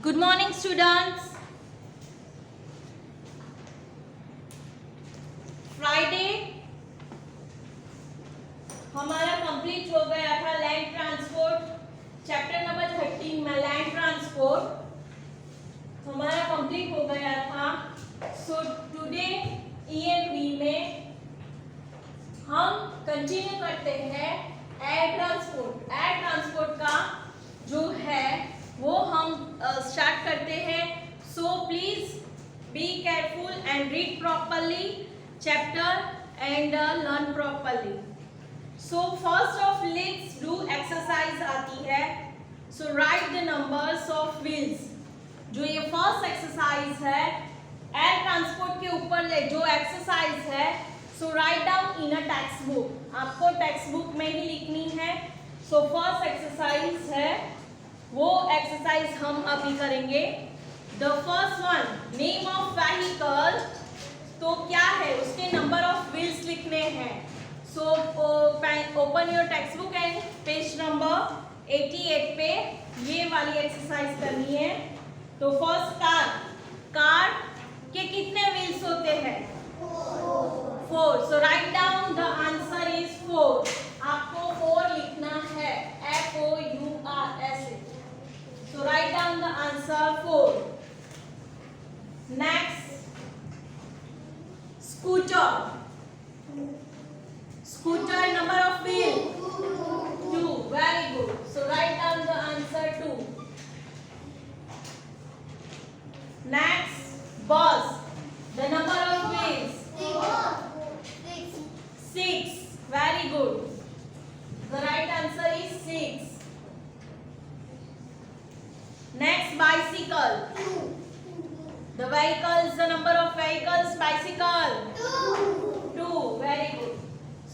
Good morning, students. Friday हमारा complete हो गया था लैंड ट्रांसपोर्ट चैप्टर नंबर 13 में लैंड ट्रांसपोर्ट हमारा कंप्लीट हो गया था. सो टुडे EMV में हम कंटिन्यू करते हैं एयर ट्रांसपोर्ट. एयर ट्रांसपोर्ट का जो है वो हम स्टार्ट करते हैं. So please be careful and read properly chapter and learn properly. So first of let's do exercise आती है. So write the numbers of wheels. जो ये फर्स्ट एक्सरसाइज है एयर ट्रांसपोर्ट के ऊपर ले जो एक्सरसाइज है. So write down in a text book. आपको टेक्स्ट बुक में ही लिखनी है. सो फर्स्ट एक्सरसाइज है वो एक्सरसाइज हम अभी करेंगे. The first one name of vehicle. तो क्या है उसके नंबर ऑफ व्हील्स लिखने हैं. So open your text book and page number 88 पे ये वाली एक्सरसाइज करनी है. तो फर्स्ट कार के कितने व्हील्स होते हैं? 4. So write down the answer is 4. आपको 4 लिखना है FOUR ऐसे. So write down the answer 4. Next Scooter number of wheel 2. Very good. So write down the answer 2. Next bus. The number of wheels 6. Very good. The right answer is 6. Next bicycle. The vehicles, the number of vehicles, bicycle 2. Very good.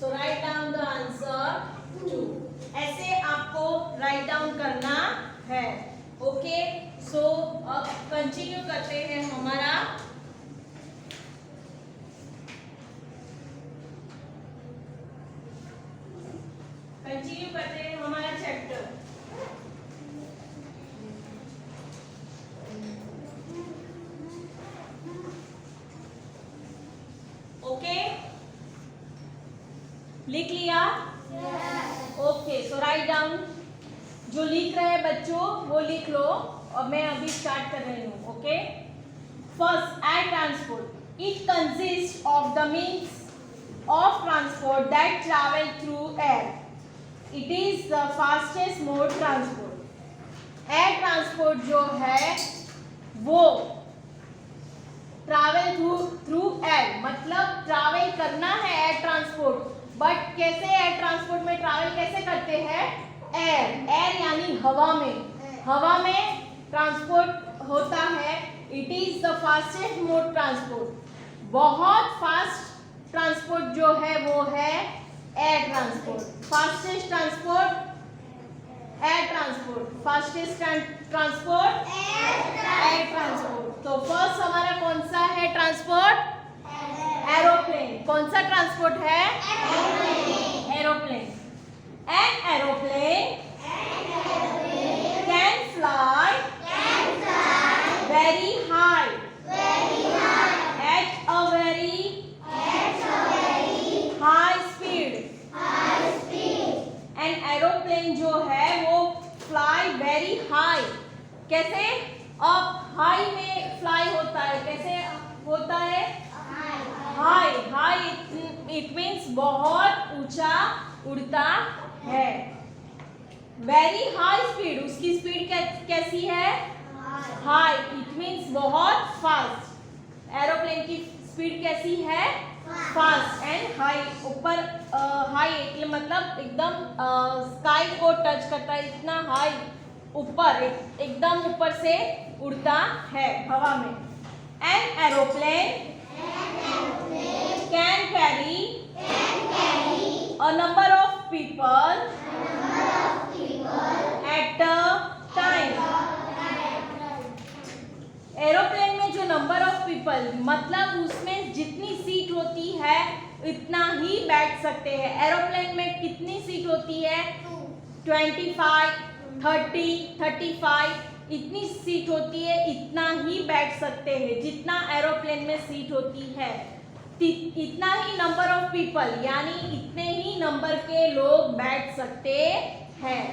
So write down the answer 2. ऐसे आपको write down करना है. Okay. So अब continue करते हैं हमारा chapter. Okay लिख लिया? ओके. सो राइट डाउन. जो लिख रहे हैं बच्चों वो लिख लो और मैं अभी स्टार्ट कर रही हूँ. Okay. First air transport. It consist of the means of transport that travel through air. It is the fastest mode transport. Air transport जो है वो ट्रैवल थ्रू एयर मतलब ट्रैवल करना है एयर ट्रांसपोर्ट. बट कैसे एयर ट्रांसपोर्ट में travel कैसे करते हैं? एयर यानी हवा में ट्रांसपोर्ट होता है. It is the fastest mode transport. बहुत फास्ट ट्रांसपोर्ट जो है वो है air transport. Fastest transport air transport. Fastest transport air transport. तो फर्स्ट हमारा कौन सा है ट्रांसपोर्ट? एरोप्लेन. कौन सा ट्रांसपोर्ट है? Aeroplane. An aeroplane can fly very high at a very high speed. An aeroplane जो है वो फ्लाई वेरी हाई. कैसे? अब हाई में फ्लाई होता है. कैसे होता है? हाई इट मीन्स बहुत ऊंचा उड़ता है. वेरी हाई स्पीड उसकी स्पीड कैसी है? हाई. इट मीन्स बहुत फास्ट. एरोप्लेन की स्पीड कैसी है? Fast and high. ऊपर हाई मतलब एकदम स्काई को टच करता है. इतना हाई ऊपर एकदम ऊपर से उड़ता है हवा में. An aeroplane can carry a number of people at a time. Aeroplane में जो नंबर ऑफ पीपल मतलब उसमें जितनी सीट होती है इतना ही बैठ सकते हैं. एरोप्लेन में कितनी सीट होती है? 25, 30, 35 इतनी सीट होती है, इतना ही बैठ सकते हैं, जितना एरोप्लेन में सीट होती है इतना ही नंबर ऑफ पीपल, यानी इतने ही नंबर के लोग बैठ सकते हैं।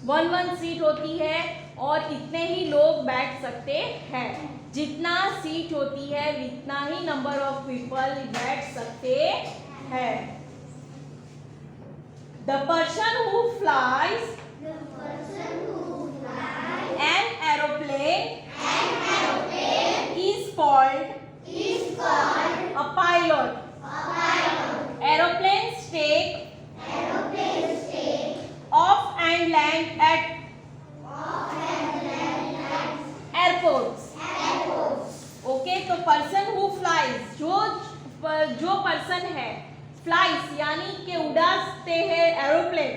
1 सीट होती है और इतने ही लोग बैठ सकते हैं। जितना सीट होती है उतना ही नंबर ऑफ पीपल बैठ सकते हैं। The person who flies an aeroplane is called a pilot. Aeroplanes take off and land at airports. Okay, तो पर्सन हु फ्लाइज, जो पर्सन है फ्लाइज यानी कि उड़ाते हैं एरोप्लेन,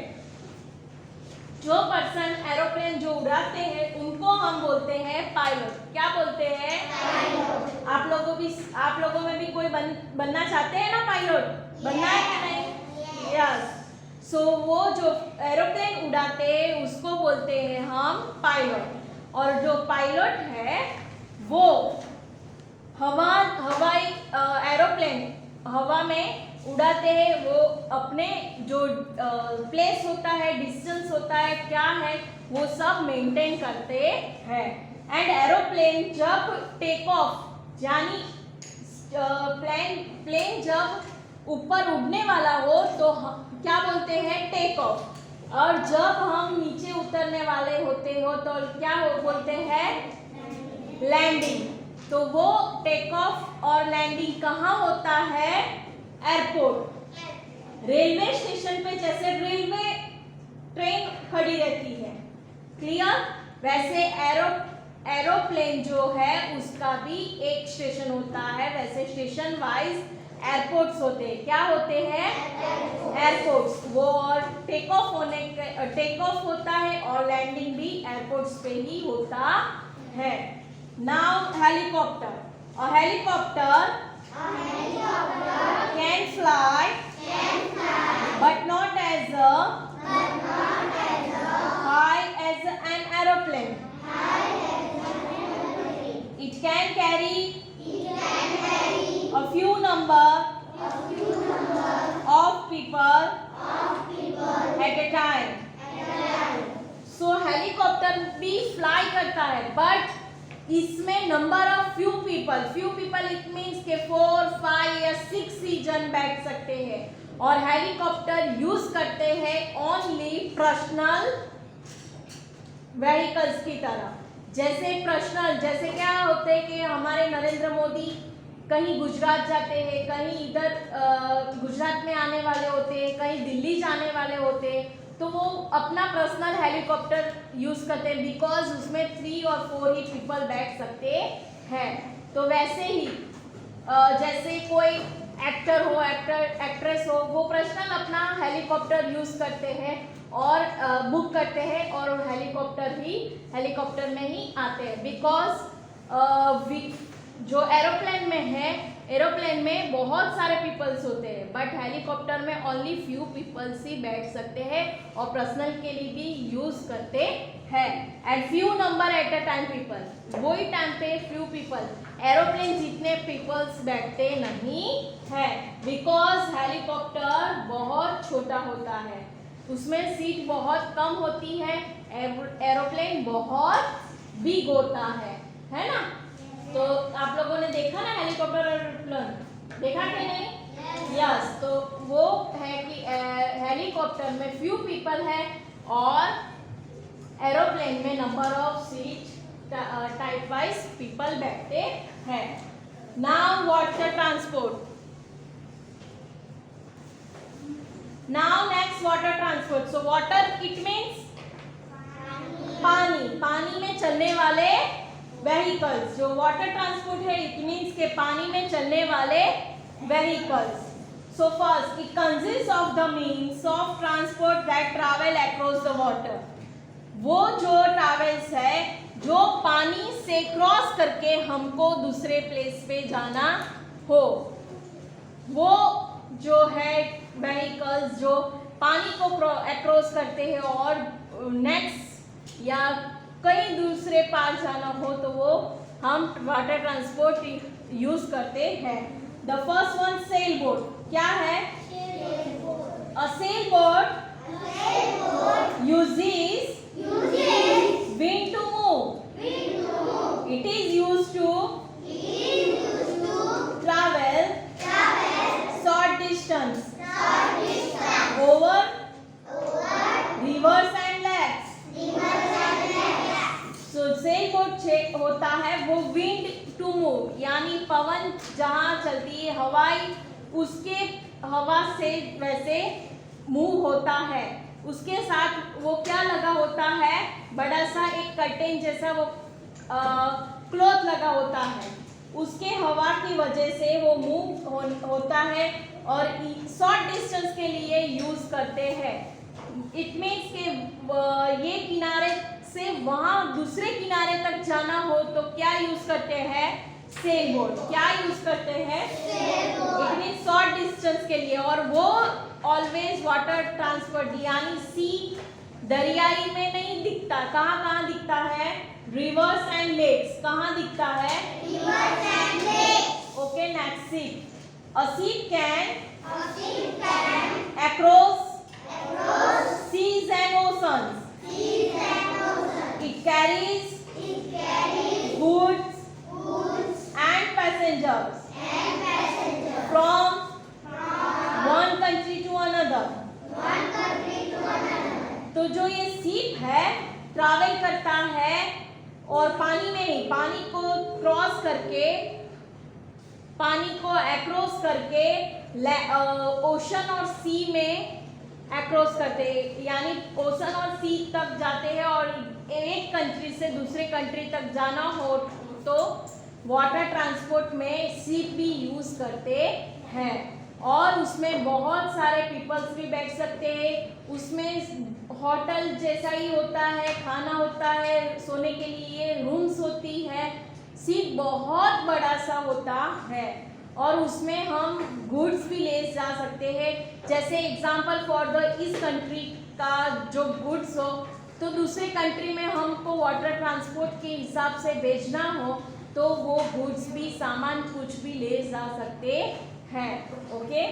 जो पर्सन एरोप्लेन जो उड़ाते हैं उनको हम बोलते हैं पायलट। क्या बोलते हैं? पायलट। आप लोगों में भी कोई बनना चाहते हैं ना पायलट? बनना है कि नहीं? यस। सो वो जो एरोप्लेन उड़ाते हैं उसको बोलते हैं हम पायलट। और जो पायलट है वो हवाई एरोप्लेन हवा में उड़ाते हैं, वो अपने जो प्लेस होता है, डिस्टेंस होता है, क्या है वो सब मेंटेन करते हैं। एंड एरोप्लेन जब टेक ऑफ यानी प्लेन जब ऊपर उड़ने वाला हो तो क्या बोलते हैं? Take off. और जब हम नीचे उतरने वाले होते हो तो क्या बोलते हैं? लैंडिंग। तो वो टेक ऑफ और लैंडिंग कहाँ होता है? एयरपोर्ट। रेलवे स्टेशन पे जैसे रेलवे ट्रेन खड़ी रहती है, क्लियर? वैसे एरोप्लेन जो है उसका भी एक स्टेशन होता है। वैसे स्टेशन वाइज एयरपोर्ट्स होते हैं। क्या होते हैं? एयरपोर्ट्स। वो और टेक ऑफ होता है और लैंडिंग भी एयरपोर्ट्स पे ही होता है। Now helicopter. A helicopter can fly but not as high as an aeroplane. It can carry a few number of people at a time. So helicopter भी fly करता है, but इसमें number of few people it means के 4, 5 या 6 ही जन बैठ सकते हैं। और हेलीकॉप्टर यूज करते हैं ओनली पर्सनल व्हीकल्स की तरह। जैसे क्या होते हैं कि हमारे नरेंद्र मोदी कहीं गुजरात जाते हैं, कहीं इधर गुजरात में आने वाले होते हैं, कहीं दिल्ली जाने वाले होते हैं, तो वो अपना पर्सनल हेलीकॉप्टर यूज करते हैं बिकॉज उसमें 3 और 4 ही पीपल बैठ सकते हैं। तो वैसे ही जैसे कोई एक्टर हो, एक्ट्रेस हो, वो पर्सनल अपना हेलीकॉप्टर यूज करते हैं और बुक करते हैं और हेलीकॉप्टर में ही आते हैं। बिकॉज जो एरोप्लेन में बहुत सारे पीपल्स होते हैं, बट हेलीकॉप्टर में ओनली फ्यू पीपल्स ही बैठ सकते हैं और पर्सनल के लिए भी यूज करते हैं। And few number at a time people, वही टाइम पे फ्यू पीपल। एरोप्लेन जितने पीपल्स बैठते नहीं है बिकॉज हेलीकॉप्टर बहुत छोटा होता है, उसमें सीट बहुत कम होती है, एरोप्लेन बहुत बिग होता है ना? तो आप लोगों ने देखा ना हेलीकॉप्टर और एरोप्लेन, देखा कि नहीं? यस। तो वो है कि हेलीकॉप्टर में फ्यू पीपल है और एरोप्लेन में number of seat type wise people बैठते हैं। Now water transport. Now next water transport. So water it means पानी में चलने वाले व्हीकल्स। जो वाटर ट्रांसपोर्ट है इट मीन्स के पानी में चलने वाले vehicles. So first it consist of the means of transport that travel across the water. वो जो ट्रैवल्स है जो पानी से क्रॉस करके हमको दूसरे प्लेस पे जाना हो, वो जो है व्हीकल्स जो पानी को अक्रॉस करते हैं और नेक्स्ट या कहीं दूसरे पार जाना हो तो वो हम वाटर ट्रांसपोर्ट यूज करते हैं। The first one sail boat. क्या है? A sail boat uses wind to move. It is used to travel short distance over rivers and lakes. So sail boat होता है वो विंड टू मूव, यानी पवन जहाँ चलती है हवाई, उसके हवा से वैसे मूव होता है। उसके साथ वो क्या लगा होता है? बड़ा सा एक कर्टेन जैसा वो क्लॉथ लगा होता है, उसके हवा की वजह से वो मूव होता है और शॉर्ट डिस्टेंस के लिए यूज करते हैं। इट मीन्स के ये किनारे से वहां दूसरे किनारे तक जाना हो तो क्या यूज करते हैं? Cell boat. क्या यूज करते हैं? इट मीन्स शॉर्ट डिस्टेंस के लिए। और वो ऑलवेज वाटर ट्रांसपोर्ट, यानी सी दरियाई में नहीं दिखता। कहाँ दिखता है? Rivers and lakes. कहाँ दिखता है? Rivers and lakes. Okay, next ship. A ship can across seas and oceans. It carries goods and passengers from one country to another. तो जो ये शिप है ट्रैवल करता है और पानी में नहीं, पानी को क्रॉस करके, पानी को अक्रॉस करके ओशन और सी में अक्रॉस करते हैं, यानी ओशन और सी तक जाते हैं। और एक कंट्री से दूसरे कंट्री तक जाना हो तो वाटर ट्रांसपोर्ट में शिप भी यूज करते हैं। और उसमें बहुत सारे पीपल्स भी बैठ सकते हैं। उसमें होटल जैसा ही होता है, खाना होता है, सोने के लिए रूम्स होती है। शिप बहुत बड़ा सा होता है और उसमें हम गुड्स भी ले जा सकते हैं। जैसे एग्जांपल फॉर द इस कंट्री का जो गुड्स हो तो दूसरे कंट्री में हमको वाटर ट्रांसपोर्ट के हिसाब से भेजना हो तो वो गुड्स भी, सामान कुछ भी ले जा सकते हैं। Okay,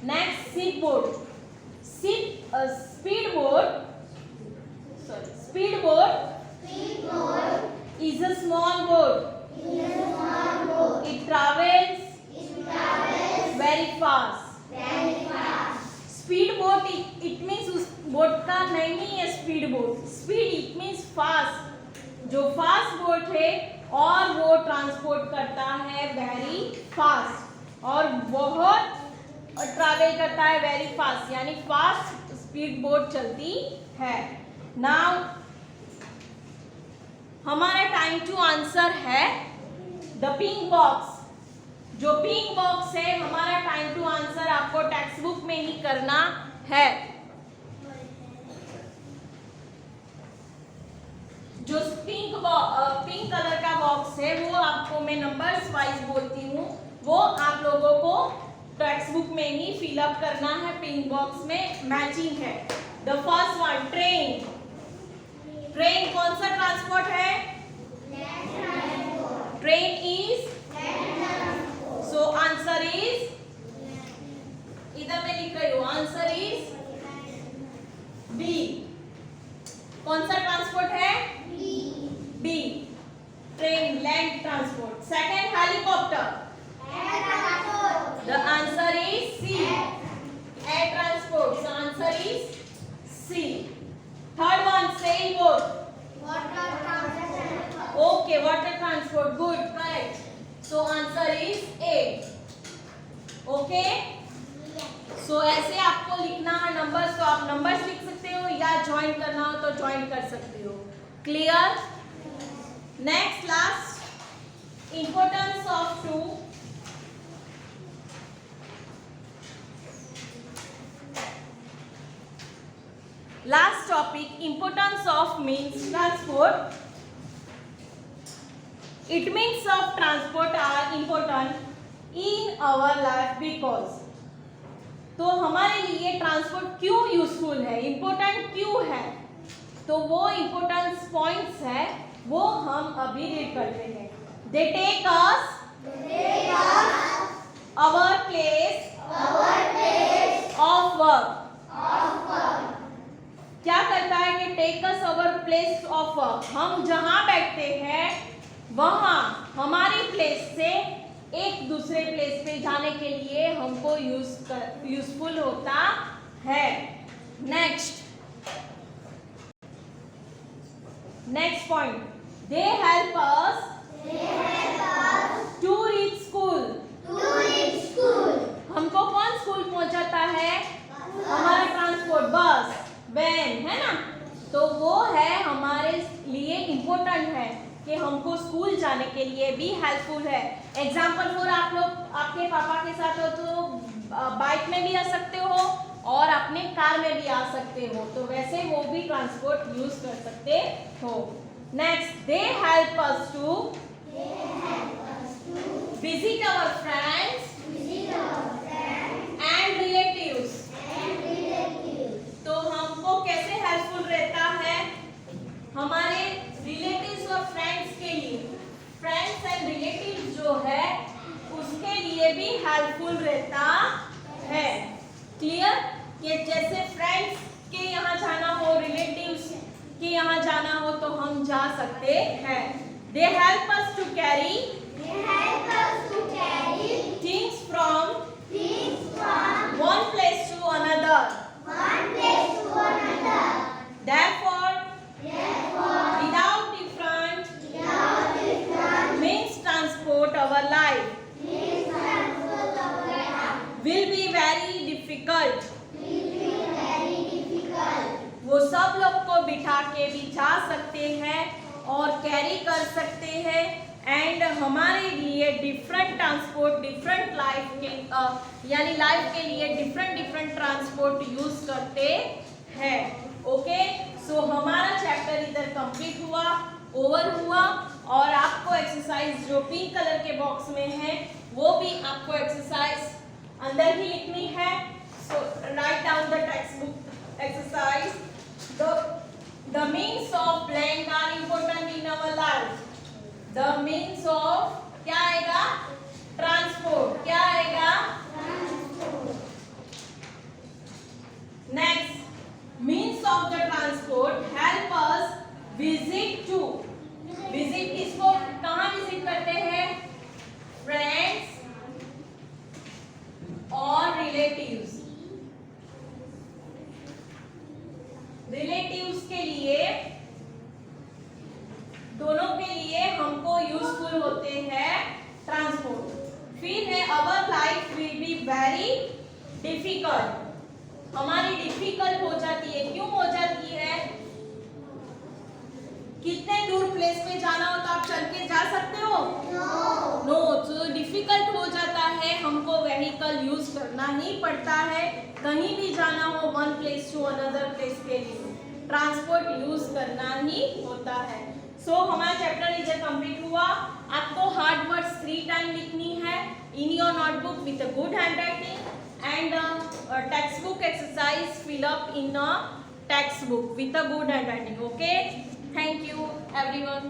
next ship boat. Speed boat is a small boat. It travels very fast. Speed boat it means उस बोट का नेम ही है speed boat. Speed it means fast, जो फास्ट बोट है और वो ट्रांसपोर्ट करता है वेरी फास्ट और बहुत ट्रैवल करता है वेरी फास्ट, यानी फास्ट स्पीड बोट चलती है। नाउ हमारा टाइम टू आंसर है द पिंक बॉक्स। जो पिंक बॉक्स है हमारा टाइम टू आंसर आपको टेक्स्ट बुक में ही करना है। जो पिंक कलर का बॉक्स है वो आपको मैं नंबर्स वाइज बोलती हूँ, वो आप लोगों को टेक्स्ट बुक में ही फिलअप करना है। पिंक बॉक्स में मैचिंग है। The first one train. Train कौन सा ट्रांसपोर्ट है? Train is, so answer is, इधर मैं लिख रही हूँ, आंसर इज बी। कौन सा ट्रांसपोर्ट है? B, train, land transport. Second helicopter, the answer is C, air transport, so answer is C. Third one, sailboat. Okay, water transport. Good, correct. So answer is A. Okay. So ऐसे आपको लिखना है numbers, तो आप numbers लिख सकते हो या ज्वाइन करना हो तो ज्वाइन कर सकते हो। Clear? Next, last, importance of to. Last topic, importance of means transport. It means of transport are important in our life because, तो हमारे लिए ट्रांसपोर्ट क्यों यूजफुल है, इम्पोर्टेंट क्यों है? तो वो इम्पोर्टेंस पॉइंट्स है वो हम अभी रीड करते हैं. They take us our place of work. क्या करता है कि take us our place of work, हम जहां बैठते हैं वहां हमारी प्लेस से एक दूसरे प्लेस पे जाने के लिए हमको यूजफुल होता है. Next point, they help us to reach school. हमको कौन स्कूल पहुंचाता है? हमारा ट्रांसपोर्ट, बस, वैन, है ना. तो वो है हमारे लिए इम्पोर्टेंट है कि हमको स्कूल जाने के लिए भी हेल्पफुल है. एग्जाम्पल फॉर, आप लोग आपके पापा के साथ हो तो बाइक में भी आ सकते हो और अपने कार में भी आ सकते हो, तो वैसे वो भी ट्रांसपोर्ट यूज कर सकते हो. Next, they help us to visit our friends and relatives. तो हमको कैसे हेल्पफुल रहता है? हमारे रिलेटिव्स और फ्रेंड्स के लिए, फ्रेंड्स एंड रिलेटिव्स जो है उसके लिए भी हेल्पफुल रहता है. क्लियर? कि जैसे फ्रेंड्स के यहाँ जाना हो, रिलेटिव्स के यहाँ जाना हो तो हम जा सकते हैं. They help us to carry things from one place to another. Therefore, without different means transport, our life will be very difficult. वो सब लोग को बिठा के भी जा सकते हैं और कैरी कर सकते हैं, एंड हमारे लिए डिफरेंट ट्रांसपोर्ट, डिफरेंट लाइफ के यानी लाइफ के लिए डिफरेंट ट्रांसपोर्ट यूज करते हैं. ओके, सो हमारा चैप्टर इधर कंप्लीट हुआ, ओवर हुआ, और आपको एक्सरसाइज जो पिंक कलर के बॉक्स में है वो भी आपको एक्सरसाइज अंदर ही लिखनी है. So write down the text book exercise. The means of blank are important in our life. The means of क्या आएगा? ट्रांसपोर्ट. क्या आएगा? Next, means of the transport help us visit to. Visit किसको कहाँ विजिट करते हैं? Friends और relatives. Relatives के लिए, दोनों के लिए हमको यूजफुल होते हैं ट्रांसपोर्ट. फिर है our life will be very difficult. हमारी डिफिकल्ट हो जाती है. क्यों हो जाती है? कितने दूर प्लेस पे जाना हो तो आप चल के जा सकते हो? नो. तो डिफिकल्ट हो जाता है, हमको व्हीकल यूज करना ही पड़ता है. कहीं भी जाना हो one place to another place के लिए ट्रांसपोर्ट यूज करना ही होता है. सो हमारा चैप्टर इधर कंप्लीट हुआ. आपको हार्ड वर्ड्स 3 टाइम लिखनी है in your notebook with a good handwriting, and text book exercise fill up in a text book with a good handwriting. Okay, thank you everyone.